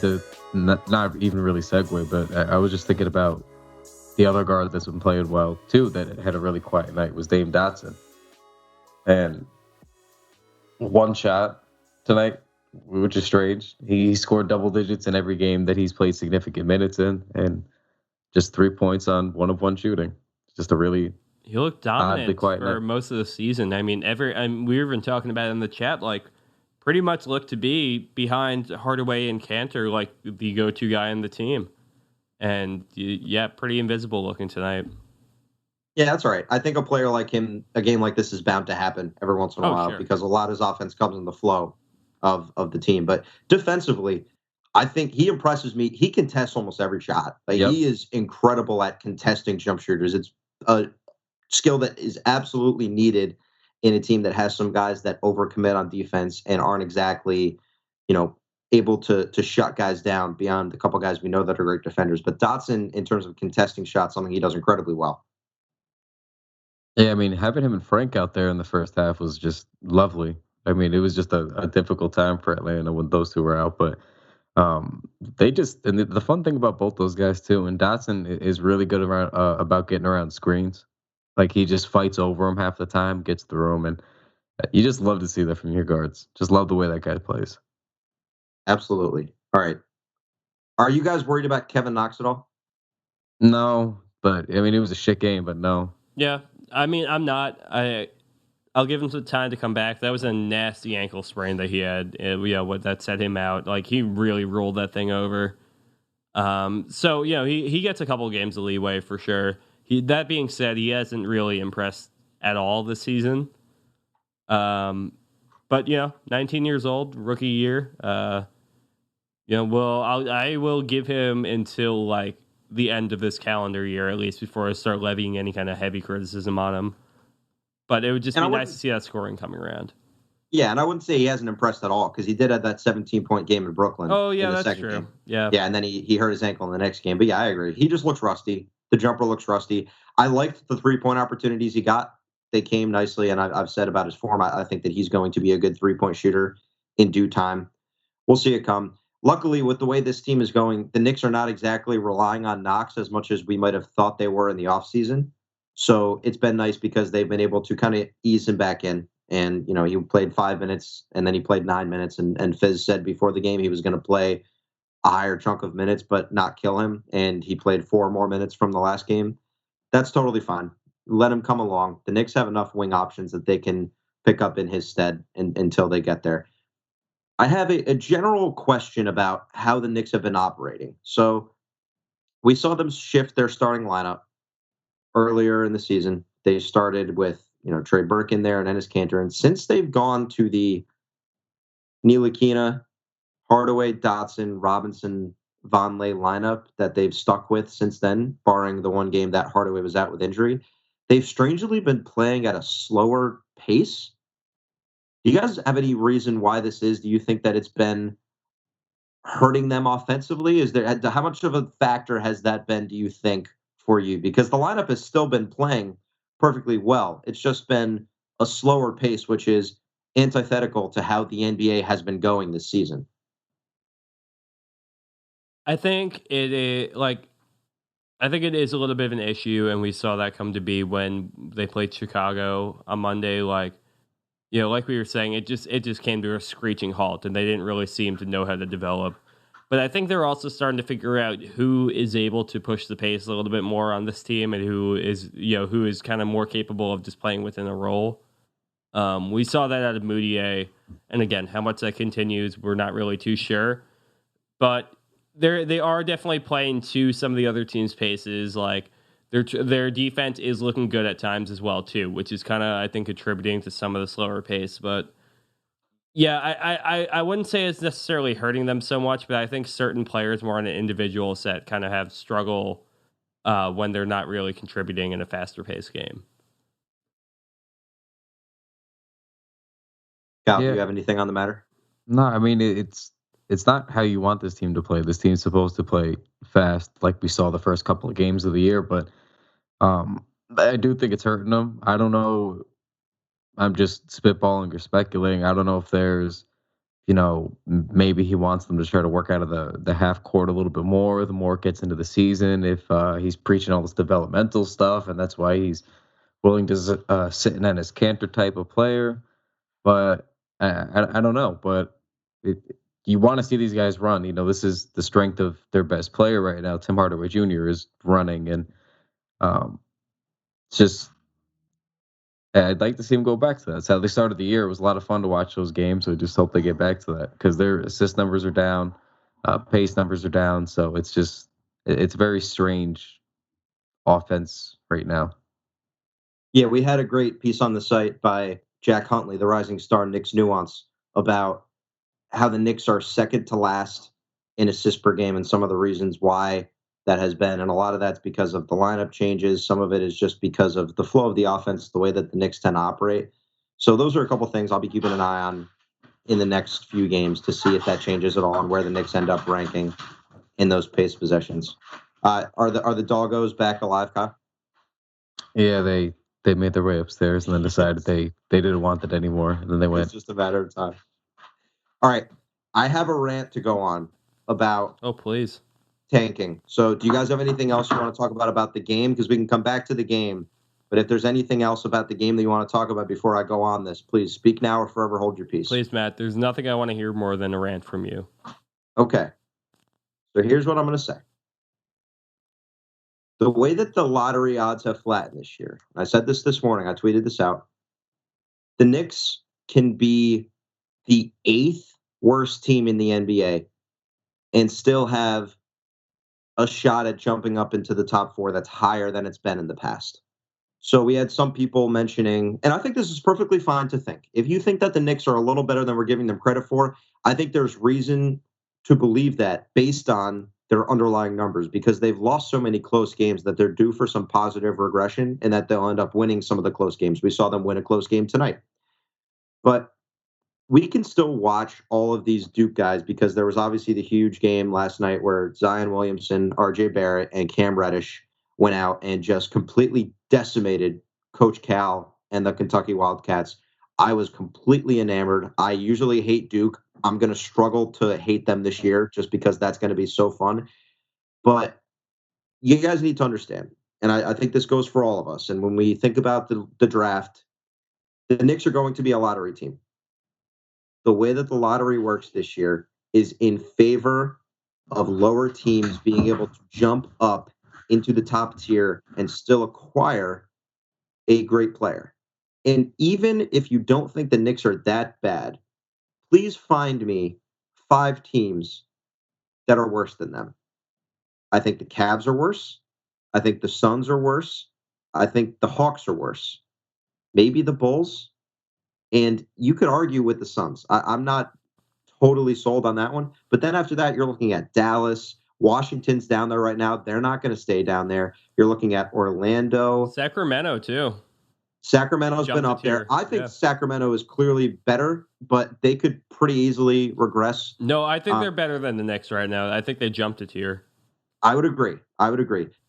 not even really segue, but I was just thinking about the other guard that's been playing well, too, that had a really quiet night, was Dame Dotson. And 1 shot tonight, which is strange. He scored double digits in every game that he's played significant minutes in, and just 3 points on 1 of 1 shooting. Just a really he looked dominant for night. Most of the season. I mean, we were even talking about it in the chat, like, pretty much looked to be behind Hardaway and Cantor, like the go-to guy in the team. And, pretty invisible looking tonight. Yeah, that's right. I think a player like him, a game like this is bound to happen every once in a while, because a lot of his offense comes in the flow of the team. But defensively, I think he impresses me. He contests almost every shot. He is incredible at contesting jump shooters. It's a skill that is absolutely needed in a team that has some guys that overcommit on defense and aren't exactly, able to shut guys down beyond the couple guys we know that are great defenders. But Dotson, in terms of contesting shots, something he does incredibly well. Yeah, I mean, having him and Frank out there in the first half was just lovely. I mean, it was just a difficult time for Atlanta when those two were out. But and the fun thing about both those guys, too, and Dotson is really good around about getting around screens. Like, he just fights over them half the time, gets through them, and you just love to see that from your guards. Just love the way that guy plays. Absolutely. All right. Are you guys worried about Kevin Knox at all? No, but I mean, it was a shit game, but no. Yeah, I mean, I'm not. I'll give him some time to come back. That was a nasty ankle sprain that he had. What that set him out. Like, he really rolled that thing over. So he gets a couple of games of leeway for sure. That being said, he hasn't really impressed at all this season. But 19 years old, rookie year. I will give him until like the end of this calendar year at least before I start levying any kind of heavy criticism on him. But it would just be nice to see that scoring coming around. Yeah, and I wouldn't say he hasn't impressed at all because he did have that 17-point game in Brooklyn. Oh, yeah, in the that's second true. Game. Yeah, and then he hurt his ankle in the next game. But yeah, I agree. He just looks rusty. The jumper looks rusty. I liked the 3-point opportunities he got. They came nicely, and I've said about his form, I think that he's going to be a good 3-point shooter in due time. We'll see it come. Luckily, with the way this team is going, the Knicks are not exactly relying on Knox as much as we might have thought they were in the offseason. So it's been nice because they've been able to kind of ease him back in. And, he played 5 minutes and then he played 9 minutes. And Fizz said before the game he was going to play a higher chunk of minutes, but not kill him. And he played 4 more minutes from the last game. That's totally fine. Let him come along. The Knicks have enough wing options that they can pick up in his stead until they get there. I have a general question about how the Knicks have been operating. So we saw them shift their starting lineup earlier in the season. They started with, Trey Burke in there and Enes Kanter. And since they've gone to the Ntilikina, Hardaway, Dotson, Robinson, Vonleh lineup that they've stuck with since then, barring the one game that Hardaway was out with injury, they've strangely been playing at a slower pace. Do you guys have any reason why this is? Do you think that it's been hurting them offensively? How much of a factor has that been, do you think, for you? Because the lineup has still been playing perfectly well. It's just been a slower pace, which is antithetical to how the NBA has been going this season. I think it is a little bit of an issue, and we saw that come to be when they played Chicago on Monday. Like we were saying, it just came to a screeching halt, and they didn't really seem to know how to develop. But I think they're also starting to figure out who is able to push the pace a little bit more on this team, and who is kind of more capable of just playing within a role. We saw that out of Mudiay, and again, how much that continues, we're not really too sure. But they are definitely playing to some of the other teams' paces. Like their defense is looking good at times as well too, which is kind of, I think, contributing to some of the slower pace. But yeah, I wouldn't say it's necessarily hurting them so much, but I think certain players more on an individual set kind of have struggle when they're not really contributing in a faster paced game. Cal, do you have anything on the matter? No, I mean, it's not how you want this team to play. This team's supposed to play fast, like we saw the first couple of games of the year, but I do think it's hurting them. I don't know. I'm just spitballing or speculating. I don't know if there's, maybe he wants them to try to work out of the half court a little bit more the more it gets into the season. If he's preaching all this developmental stuff, and that's why he's willing to sit in Enes Kanter type of player. But I don't know. But you want to see these guys run. This is the strength of their best player right now. Tim Hardaway Jr. is running, and it's just, I'd like to see him go back to that. That's how they started the year. It was a lot of fun to watch those games. So I just hope they get back to that because their assist numbers are down, pace numbers are down. So it's very strange offense right now. Yeah, we had a great piece on the site by Jack Huntley, the rising star Knicks Nuance, about how the Knicks are second to last in assists per game and some of the reasons why that has been. And a lot of that's because of the lineup changes. Some of it is just because of the flow of the offense, the way that the Knicks tend to operate. So those are a couple things I'll be keeping an eye on in the next few games to see if that changes at all and where the Knicks end up ranking in those pace possessions. Are the doggos back alive, Kyle? Yeah, they made their way upstairs and then decided they didn't want it anymore. And then they went. It's just a matter of time. All right. I have a rant to go on about please. Tanking. So do you guys have anything else you want to talk about the game? Because we can come back to the game But if there's anything else about the game that you want to talk about before I go on this, please speak now or forever hold your peace. Please, Matt. There's nothing I want to hear more than a rant from you. Okay. So here's what I'm going to say. The way that the lottery odds have flattened this year, I said this morning, I tweeted this out, the Knicks can be the 8th worst team in the NBA and still have a shot at jumping up into the top 4 that's higher than it's been in the past. So we had some people mentioning, and I think this is perfectly fine to think. If you think that the Knicks are a little better than we're giving them credit for, I think there's reason to believe that based on their underlying numbers, because they've lost so many close games that they're due for some positive regression and that they'll end up winning some of the close games. We saw them win a close game tonight. But we can still watch all of these Duke guys because there was obviously the huge game last night where Zion Williamson, RJ Barrett, and Cam Reddish went out and just completely decimated Coach Cal and the Kentucky Wildcats. I was completely enamored. I usually hate Duke. I'm going to struggle to hate them this year just because that's going to be so fun. But you guys need to understand, and I think this goes for all of us, and when we think about the draft, the Knicks are going to be a lottery team. The way that the lottery works this year is in favor of lower teams being able to jump up into the top tier and still acquire a great player. And even if you don't think the Knicks are that bad, please find me 5 teams that are worse than them. I think the Cavs are worse. I think the Suns are worse. I think the Hawks are worse. Maybe the Bulls. And you could argue with the Suns. I'm not totally sold on that one. But then after that, you're looking at Dallas. Washington's down there right now. They're not going to stay down there. You're looking at Orlando. Sacramento, too. Sacramento's been up there. I think Sacramento is clearly better, but they could pretty easily regress. No, I think they're better than the Knicks right now. I think they jumped a tier. I would agree.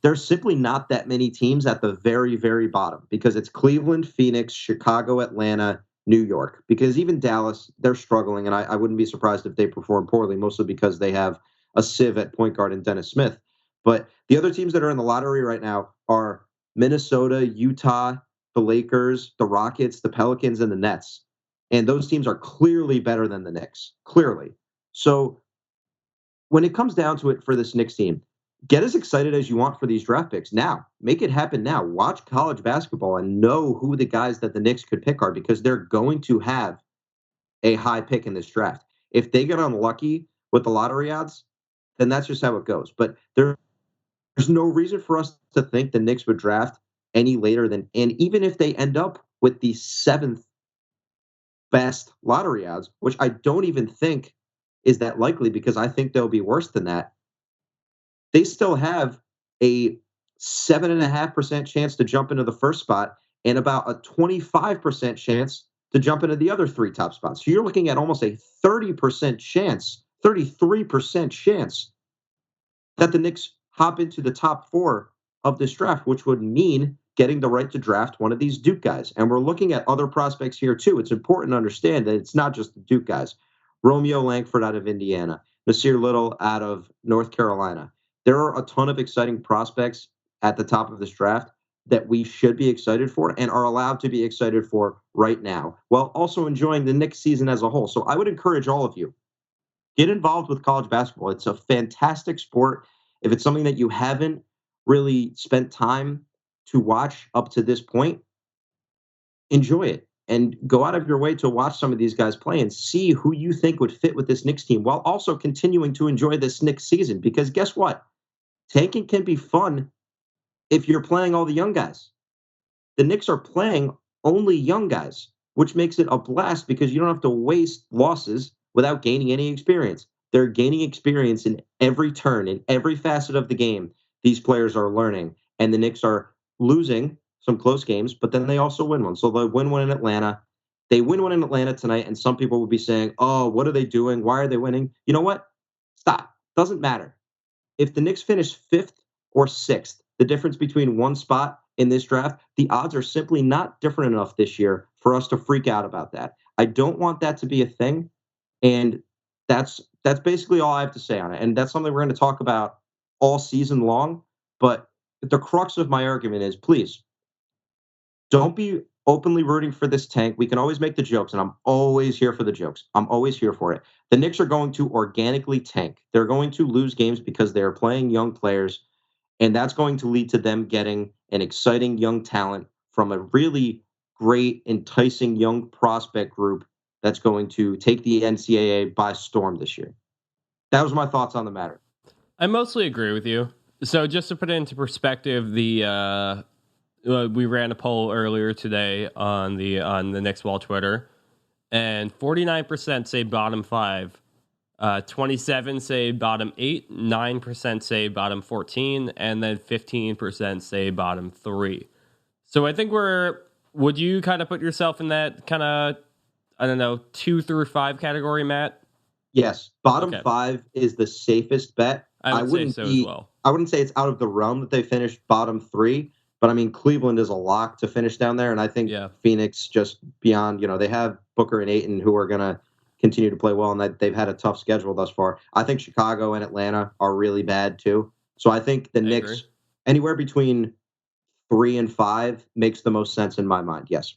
There's simply not that many teams at the very, very bottom because it's Cleveland, Phoenix, Chicago, Atlanta, New York. Because even Dallas, they're struggling, and I wouldn't be surprised if they perform poorly, mostly because they have a sieve at point guard in Dennis Smith. But the other teams that are in the lottery right now are Minnesota, Utah, the Lakers, the Rockets, the Pelicans, and the Nets. And those teams are clearly better than the Knicks. Clearly. So when it comes down to it for this Knicks team, get as excited as you want for these draft picks now. Make it happen now. Watch college basketball and know who the guys that the Knicks could pick are because they're going to have a high pick in this draft. If they get unlucky with the lottery odds, then that's just how it goes. But there's no reason for us to think the Knicks would draft any later than, and even if they end up with the 7th best lottery odds, which I don't even think is that likely because I think they'll be worse than that, they still have a 7.5% chance to jump into the first spot and about a 25% chance to jump into the other 3 top spots. So you're looking at almost a 30% chance, 33% chance that the Knicks hop into the top 4 of this draft, which would mean getting the right to draft one of these Duke guys. And we're looking at other prospects here too. It's important to understand that it's not just the Duke guys. Romeo Langford out of Indiana, Nasir Little out of North Carolina. There are a ton of exciting prospects at the top of this draft that we should be excited for and are allowed to be excited for right now, while also enjoying the Knicks season as a whole. So I would encourage all of you, get involved with college basketball. It's a fantastic sport. If it's something that you haven't really spent time to watch up to this point, enjoy it and go out of your way to watch some of these guys play and see who you think would fit with this Knicks team while also continuing to enjoy this Knicks season. Because guess what? Tanking can be fun if you're playing all the young guys. The Knicks are playing only young guys, which makes it a blast because you don't have to waste losses without gaining any experience. They're gaining experience in every turn, in every facet of the game. These players are learning, and the Knicks are losing some close games, but then they also win one. So they win one in Atlanta. They win one in Atlanta tonight, and some people will be saying, oh, what are they doing? Why are they winning? You know what? Stop. Doesn't matter. If the Knicks finish 5th or 6th, the difference between one spot in this draft, the odds are simply not different enough this year for us to freak out about that. I don't want that to be a thing, and that's basically all I have to say on it. And that's something we're going to talk about all season long. But the crux of my argument is, please, don't be openly rooting for this tank. We can always make the jokes, and I'm always here for the jokes. I'm always here for it. The Knicks are going to organically tank. They're going to lose games because they're playing young players, and that's going to lead to them getting an exciting young talent from a really great, enticing young prospect group that's going to take the NCAA by storm this year. That was my thoughts on the matter. I mostly agree with you. So just to put it into perspective, the we ran a poll earlier today on the Knicks Wall Twitter, and 49% say bottom 5, 27 say bottom 8, 9% say bottom 14, and then 15% say bottom 3. So I think would you kind of put yourself in that kind of, I don't know, 2 through 5 category, Matt? Yes, bottom 5 is the safest bet. I would say so as well. I wouldn't say it's out of the realm that they finished bottom 3, but I mean, Cleveland is a lock to finish down there, and I think Phoenix just beyond, they have Booker and Ayton who are going to continue to play well, and they've had a tough schedule thus far. I think Chicago and Atlanta are really bad too. So I think the Knicks, anywhere between 3 and 5 makes the most sense in my mind. Yes.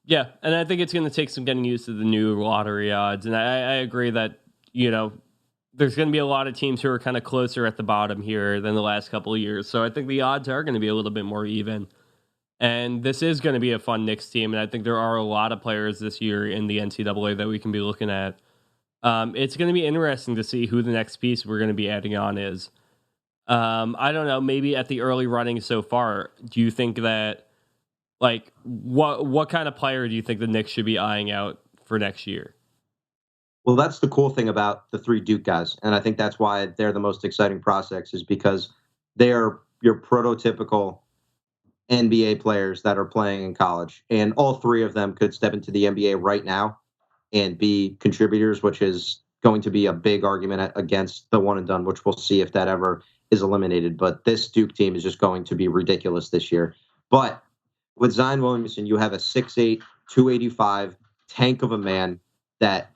Yeah, and I think it's going to take some getting used to the new lottery odds, and I agree that, there's going to be a lot of teams who are kind of closer at the bottom here than the last couple of years. So I think the odds are going to be a little bit more even. And this is going to be a fun Knicks team. And I think there are a lot of players this year in the NCAA that we can be looking at. It's going to be interesting to see who the next piece we're going to be adding on is. I don't know, maybe at the early running so far, do you think that, what kind of player do you think the Knicks should be eyeing out for next year? Well, that's the cool thing about the 3 Duke guys, and I think that's why they're the most exciting prospects, is because they are your prototypical NBA players that are playing in college, and all 3 of them could step into the NBA right now and be contributors, which is going to be a big argument against the one and done, which we'll see if that ever is eliminated. But this Duke team is just going to be ridiculous this year. But with Zion Williamson, you have a 6'8", 285 tank of a man that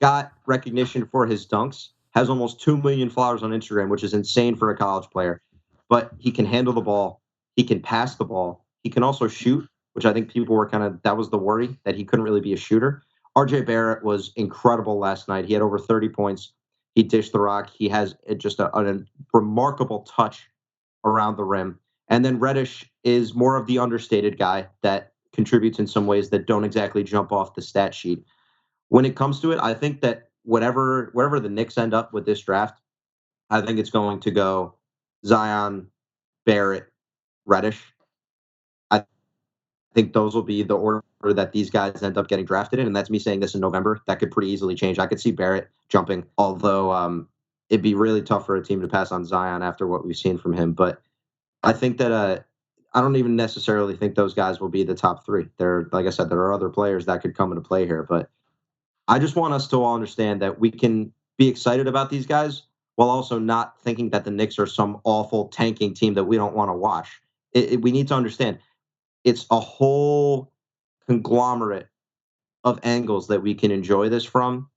got recognition for his dunks, has almost 2 million followers on Instagram, which is insane for a college player. But he can handle the ball. He can pass the ball. He can also shoot, which I think people were that was the worry, that he couldn't really be a shooter. RJ Barrett was incredible last night. He had over 30 points. He dished the rock. He has just a remarkable touch around the rim. And then Reddish is more of the understated guy that contributes in some ways that don't exactly jump off the stat sheet. When it comes to it, I think that wherever the Knicks end up with this draft, I think it's going to go Zion, Barrett, Reddish. I think those will be the order that these guys end up getting drafted in, and that's me saying this in November. That could pretty easily change. I could see Barrett jumping, although it'd be really tough for a team to pass on Zion after what we've seen from him. But I think that I don't even necessarily think those guys will be the top 3. Like I said, there are other players that could come into play here, but I just want us to all understand that we can be excited about these guys while also not thinking that the Knicks are some awful tanking team that we don't want to watch. We need to understand it's a whole conglomerate of angles that we can enjoy this from.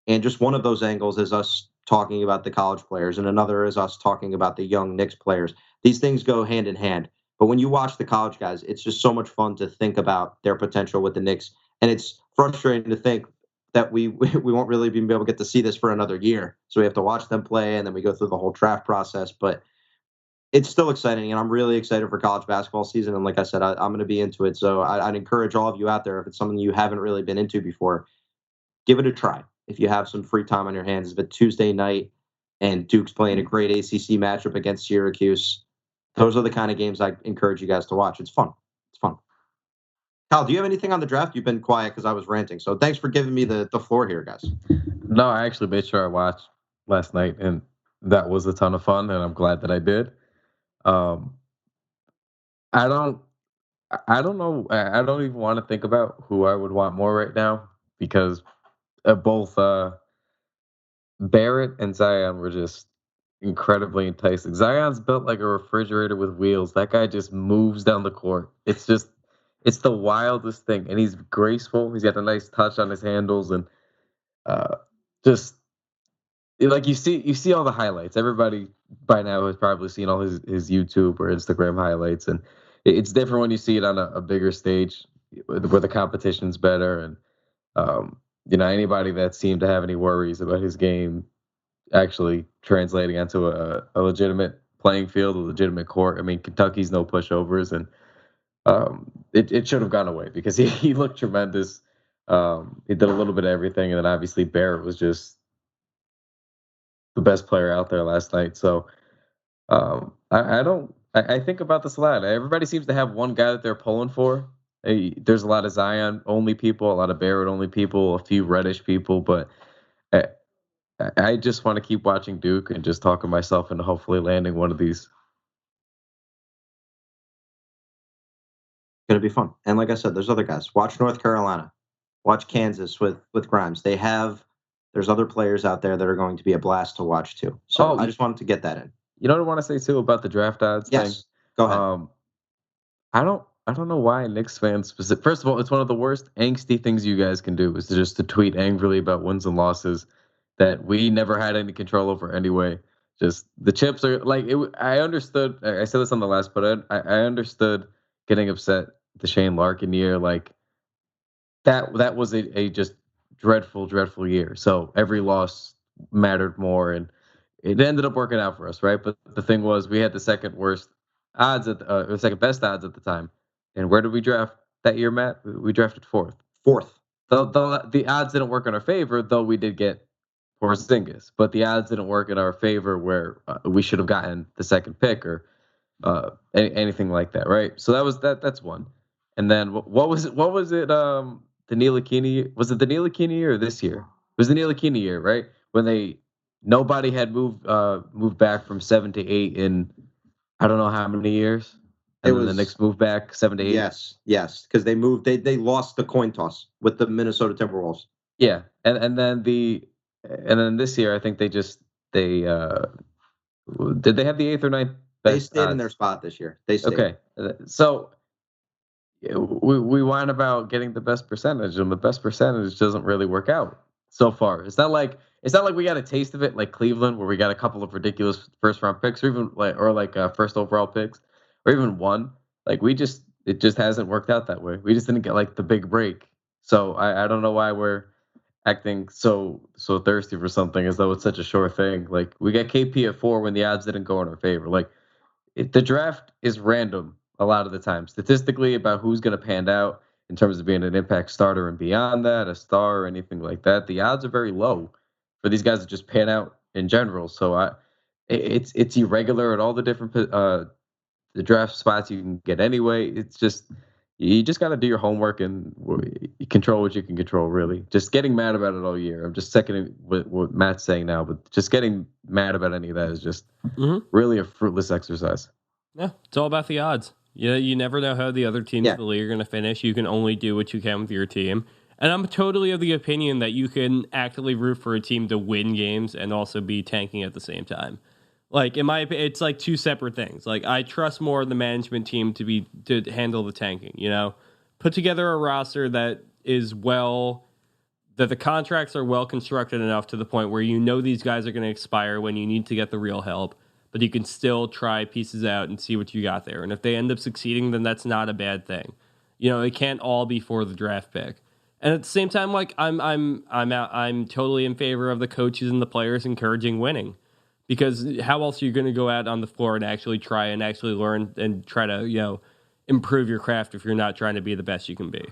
And just one of those angles is us talking about the college players, and another is us talking about the young Knicks players. These things go hand in hand. But when you watch the college guys, it's just so much fun to think about their potential with the Knicks. And it's frustrating to think that we won't really be able to get to see this for another year. So we have to watch them play, and then we go through the whole draft process. But it's still exciting, and I'm really excited for college basketball season. And like I said, I'm going to be into it. So I'd encourage all of you out there, if it's something you haven't really been into before, give it a try. If you have some free time on your hands, if it's Tuesday night and Duke's playing a great ACC matchup against Syracuse, those are the kind of games I encourage you guys to watch. It's fun. It's fun. Kyle, do you have anything on the draft? You've been quiet because I was ranting. So thanks for giving me the floor here, guys. No, I actually made sure I watched last night, and that was a ton of fun, and I'm glad that I did. I don't know. I don't even want to think about who I would want more right now, because both Barrett and Zion were just incredibly enticing. Zion's built like a refrigerator with wheels. That guy just moves down the court. It's the wildest thing, and he's graceful. He's got a nice touch on his handles, and just like you see all the highlights. Everybody by now has probably seen all his YouTube or Instagram highlights, and it's different when you see it on a bigger stage where the competition's better. And, anybody that seemed to have any worries about his game actually translating onto a legitimate playing field, a legitimate court. I mean, Kentucky's no pushovers, and it should have gone away because he looked tremendous. He did a little bit of everything, and then obviously Barrett was just the best player out there last night. So I think about this a lot. Everybody seems to have one guy that they're pulling for. There's a lot of Zion only people, a lot of Barrett only people, a few Reddish people, but I just want to keep watching Duke and just talking myself into hopefully landing one of these. Going to be fun. And like I said, there's other guys. Watch North Carolina. Watch Kansas with Grimes. There's other players out there that are going to be a blast to watch too. So I just wanted to get that in. You know what I want to say too about the draft odds thing? Yes, go ahead. I don't know why Knicks fans specific. First of all, it's one of the worst angsty things you guys can do is to tweet angrily about wins and losses that we never had any control over anyway. Just the chips are like it. I understood. I said this on the last, but I understood getting upset the Shane Larkin year. Like that was a just dreadful year. So every loss mattered more, and it ended up working out for us, right? But the thing was, we had the second worst odds the second best odds at the time. And where did we draft that year, Matt? We drafted fourth. The odds didn't work in our favor, though we did get Porzingis. But the odds didn't work in our favor where we should have gotten the second pick or anything like that, right? So that's one. And then what was it? The Ntilikina? Was it the Ntilikina year or this year? It was the Ntilikina year, right? When nobody had moved back from 7 to 8 in I don't know how many years. And then the Knicks moved back 7 to 8. Yes, because they moved. They lost the coin toss with the Minnesota Timberwolves. Yeah, and then this year I think they did they have the 8th or 9th? They stayed in their spot this year. They stayed. Okay, so we whine about getting the best percentage, and the best percentage doesn't really work out so far. It's not like we got a taste of it like Cleveland, where we got a couple of ridiculous first round picks, or even first overall picks, or even one. Like it just hasn't worked out that way. We just didn't get like the big break. So I don't know why we're acting so thirsty for something as though it's such a sure thing. Like we got KP at 4 when the odds didn't go in our favor. Like the draft is random a lot of the time, statistically, about who's going to pan out in terms of being an impact starter and beyond that, a star or anything like that. The odds are very low for these guys to just pan out in general. So it's irregular at all the different the draft spots you can get anyway. It's just you just got to do your homework and control what you can control, really. Just getting mad about it all year. I'm just seconding what Matt's saying now, but just getting mad about any of that is just really a fruitless exercise. Yeah, it's all about the odds. You never know how the other teams in the league are going to finish. You can only do what you can with your team. And I'm totally of the opinion that you can actively root for a team to win games and also be tanking at the same time. Like, in my opinion, it's like two separate things. Like, I trust more the management team to handle the tanking, Put together a roster that is that the contracts are well constructed enough to the point where these guys are going to expire when you need to get the real help, but you can still try pieces out and see what you got there. And if they end up succeeding, then that's not a bad thing. It can't all be for the draft pick. And at the same time, like I'm totally in favor of the coaches and the players encouraging winning. Because how else are you going to go out on the floor and actually try and actually learn and try to, improve your craft if you're not trying to be the best you can be?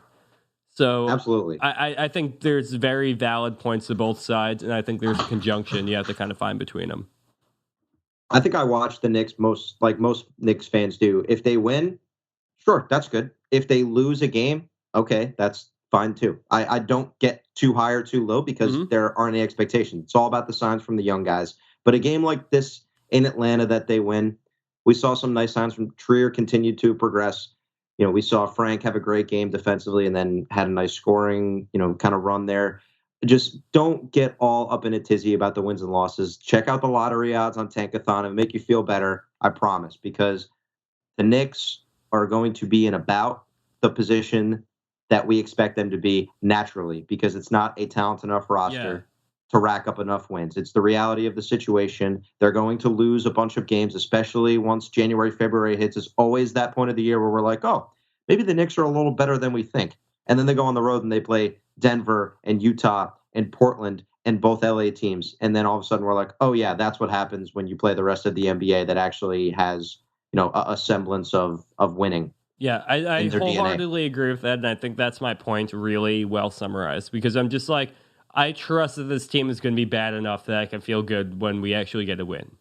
So absolutely, I think there's very valid points to both sides, and I think there's a conjunction you have to kind of find between them. I think I watch the Knicks most Knicks fans do. If they win, sure, that's good. If they lose a game, okay, that's fine too. I don't get too high or too low because there aren't any expectations. It's all about the signs from the young guys. But a game like this in Atlanta that they win, we saw some nice signs from Trier continue to progress. We saw Frank have a great game defensively and then had a nice scoring, kind of run there. Just don't get all up in a tizzy about the wins and losses. Check out the lottery odds on Tankathon and make you feel better, I promise, because the Knicks are going to be in about the position that we expect them to be naturally, because it's not a talented enough roster to rack up enough wins. It's the reality of the situation. They're going to lose a bunch of games, especially once January, February hits. It's always that point of the year where we're like, oh, maybe the Knicks are a little better than we think. And then they go on the road and they play Denver and Utah and Portland and both LA teams. And then all of a sudden we're like, oh, yeah, that's what happens when you play the rest of the NBA that actually has, a semblance of winning. Yeah, I wholeheartedly agree with that. And I think that's my point really well summarized, because I'm just like, I trust that this team is going to be bad enough that I can feel good when we actually get a win.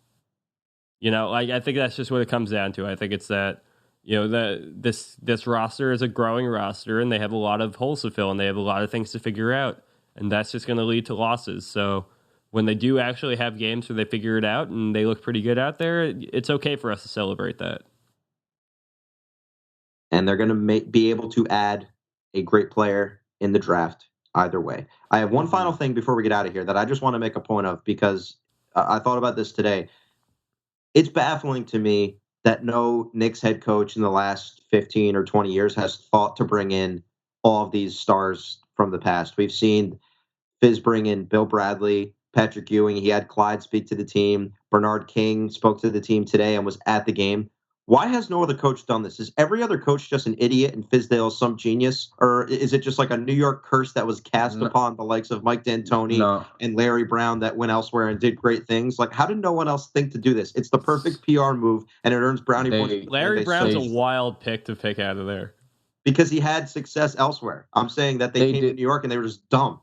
I think that's just what it comes down to. I think it's that, this roster is a growing roster and they have a lot of holes to fill and they have a lot of things to figure out. And that's just going to lead to losses. So when they do actually have games where they figure it out and they look pretty good out there, it's okay for us to celebrate that. And they're going to be able to add a great player in the draft either way. I have one final thing before we get out of here that I just want to make a point of, because I thought about this today. It's baffling to me that no Knicks head coach in the last 15 or 20 years has thought to bring in all of these stars from the past. We've seen Fizz bring in Bill Bradley, Patrick Ewing. He had Clyde speak to the team. Bernard King spoke to the team today and was at the game. Why has no other coach done this? Is every other coach just an idiot and Fizdale some genius? Or is it just like a New York curse that was cast upon the likes of Mike D'Antoni and Larry Brown that went elsewhere and did great things? Like, how did no one else think to do this? It's the perfect PR move, and it earns brownie points. Larry Brown's a wild pick to pick out of there. Because he had success elsewhere. I'm saying that they came to New York and they were just dumb.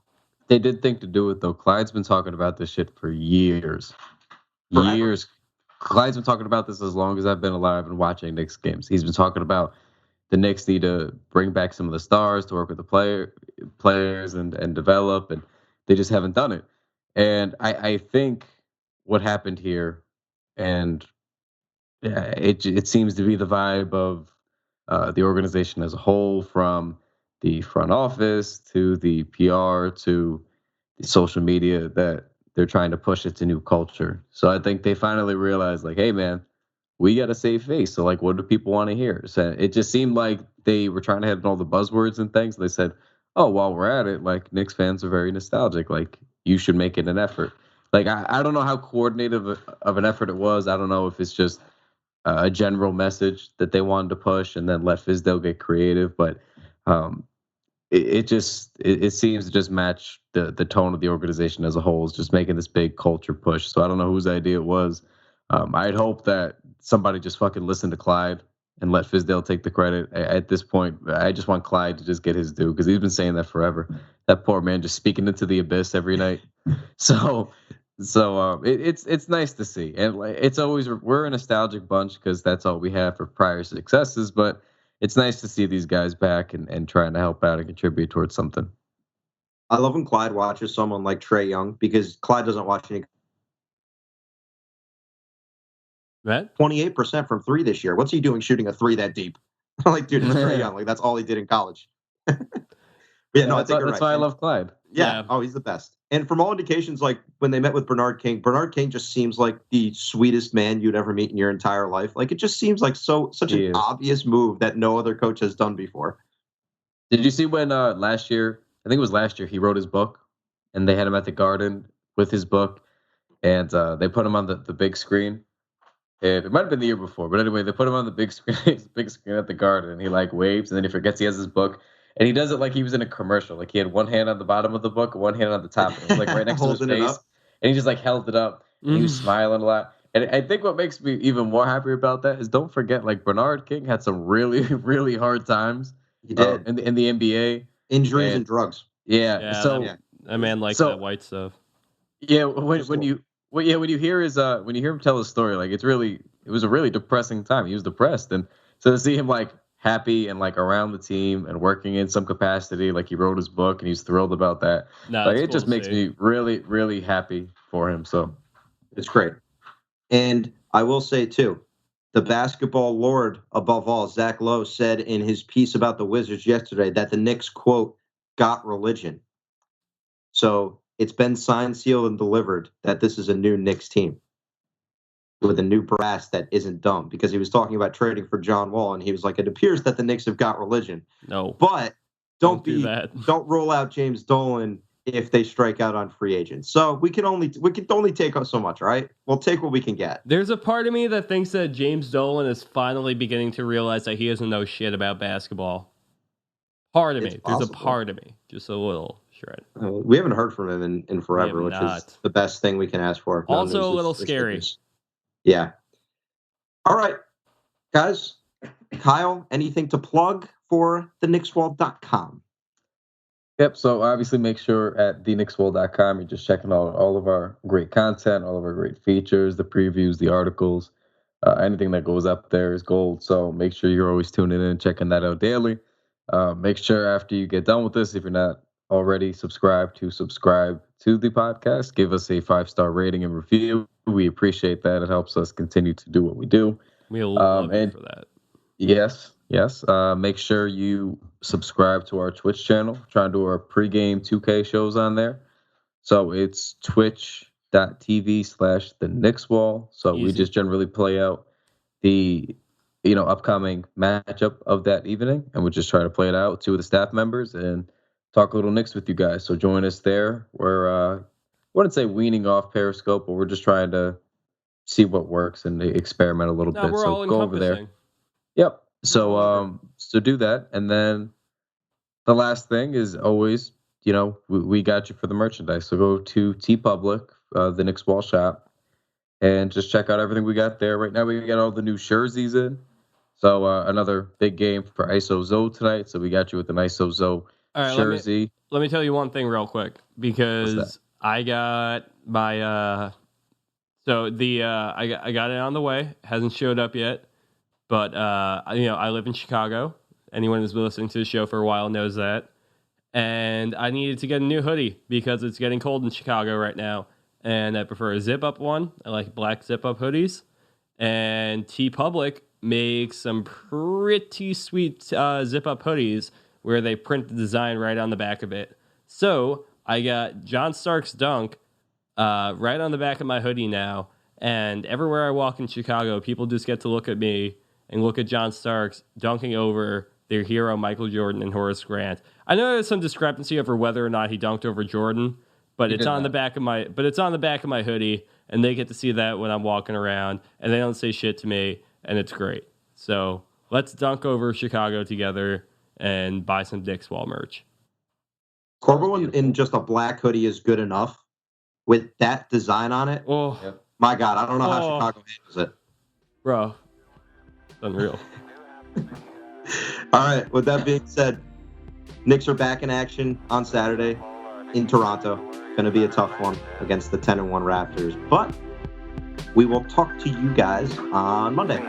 They did think to do it, though. Clyde's been talking about this shit for years. Forever. Years. Clyde's been talking about this as long as I've been alive and watching Knicks games. He's been talking about the Knicks need to bring back some of the stars to work with the players and develop, and they just haven't done it. And I think what happened here, and it seems to be the vibe of the organization as a whole, from the front office to the PR to the social media, that they're trying to push it to new culture. So I think they finally realized, like, hey, man, we got to save face. So, like, what do people want to hear? So it just seemed like they were trying to have all the buzzwords and things. They said, oh, while we're at it, like, Knicks fans are very nostalgic. Like, you should make it an effort. Like, I don't know how coordinated of an effort it was. I don't know if it's just a general message that they wanted to push and then let Fizdale get creative. But it seems to just match the tone of the organization as a whole, is just making this big culture push. So I don't know whose idea it was. I'd hope that somebody just fucking listened to Clyde and let Fizdale take the credit. At this point, I just want Clyde to just get his due, because he's been saying that forever. That poor man just speaking into the abyss every night. So it's nice to see. And it's always, we're a nostalgic bunch because that's all we have for prior successes, but it's nice to see these guys back and trying to help out and contribute towards something. I love when Clyde watches someone like Trey Young, because Clyde doesn't watch any. Right? 28% from three this year. What's he doing shooting a three that deep? Like, dude, it's Trey Young. Like, that's all he did in college. I think that's why I love Clyde. Yeah. Oh, he's the best. And from all indications, like when they met with Bernard King just seems like the sweetest man you'd ever meet in your entire life. Like, it just seems like such an obvious move that no other coach has done before. Did you see when last year, I think it was last year, he wrote his book and they had him at the Garden with his book, and they put him on the big screen. And it might have been the year before, but anyway, they put him on the big screen at the Garden, and he like waves, and then he forgets he has his book. And he does it like he was in a commercial. Like, he had one hand on the bottom of the book and one hand on the top. And it was like right next to his face. And he just like held it up. And he was smiling a lot. And I think what makes me even more happy about that is, don't forget, like, Bernard King had some really, really hard times. He did. In the NBA. Injuries and drugs. Yeah. So that man likes that white stuff. Yeah. When you hear him tell his story, like, it was a really depressing time. He was depressed. And so to see him like happy and like around the team and working in some capacity, like he wrote his book and he's thrilled about that. Like, it just makes me really, really happy for him. So it's great. And I will say too, the basketball lord above all, Zach Lowe, said in his piece about the Wizards yesterday that the Knicks, quote, got religion. So it's been signed, sealed, and delivered that this is a new Knicks team with a new brass that isn't dumb, because he was talking about trading for John Wall, and he was like, it appears that the Knicks have got religion. No. But don't do that. Don't roll out James Dolan if they strike out on free agents. So we can only take on so much, right? We'll take what we can get. There's a part of me that thinks that James Dolan is finally beginning to realize that he doesn't know shit about basketball. Part of me. There's a part of me. Just a little shred. We haven't heard from him in forever, which is the best thing we can ask for. Also a little scary. Yeah. All right, guys. Kyle, anything to plug for theknickswall.com? Yep, so obviously make sure at theknickswall.com you're just checking out all of our great content, all of our great features, the previews, the articles. Anything that goes up there is gold, so make sure you're always tuning in and checking that out daily. Make sure after you get done with this, if you're not already subscribed to the podcast, give us a 5-star rating and review. We appreciate that. It helps us continue to do what we do. We'll love you for that. Yes. Make sure you subscribe to our Twitch channel. We're trying to do our pregame 2K shows on there. So it's twitch.tv/theknickswall. So we just generally play out the upcoming matchup of that evening, and we just try to play it out with 2 of the staff members and talk a little Knicks with you guys. So join us there. We're I wouldn't say weaning off Periscope, but we're just trying to see what works and experiment a little bit. We're all go over there. Yep. So do that, and then the last thing is always, we got you for the merchandise. So go to TeePublic, the Knicks Wall shop, and just check out everything we got there. Right now we got all the new jerseys in. So another big game for ISO Zoe tonight. So we got you with an ISO Zoe jersey. Let me tell you one thing real quick, because I got my I got it on the way. Hasn't showed up yet. But, I live in Chicago. Anyone who's been listening to the show for a while knows that. And I needed to get a new hoodie because it's getting cold in Chicago right now. And I prefer a zip-up one. I like black zip-up hoodies. And TeePublic makes some pretty sweet zip-up hoodies where they print the design right on the back of it. So I got John Starks' dunk right on the back of my hoodie now. And everywhere I walk in Chicago, people just get to look at me and look at John Starks dunking over their hero Michael Jordan and Horace Grant. I know there's some discrepancy over whether or not he dunked over Jordan, but it's on the back of my hoodie, and they get to see that when I'm walking around, and they don't say shit to me, and it's great. So let's dunk over Chicago together and buy some Knicks Wall merch. Corbo in just a black hoodie is good enough with that design on it. Oh, my God, I don't know how Chicago handles it. Bro. Unreal. All right. With that being said, Knicks are back in action on Saturday in Toronto. Going to be a tough one against the 10-1 Raptors, but we will talk to you guys on Monday.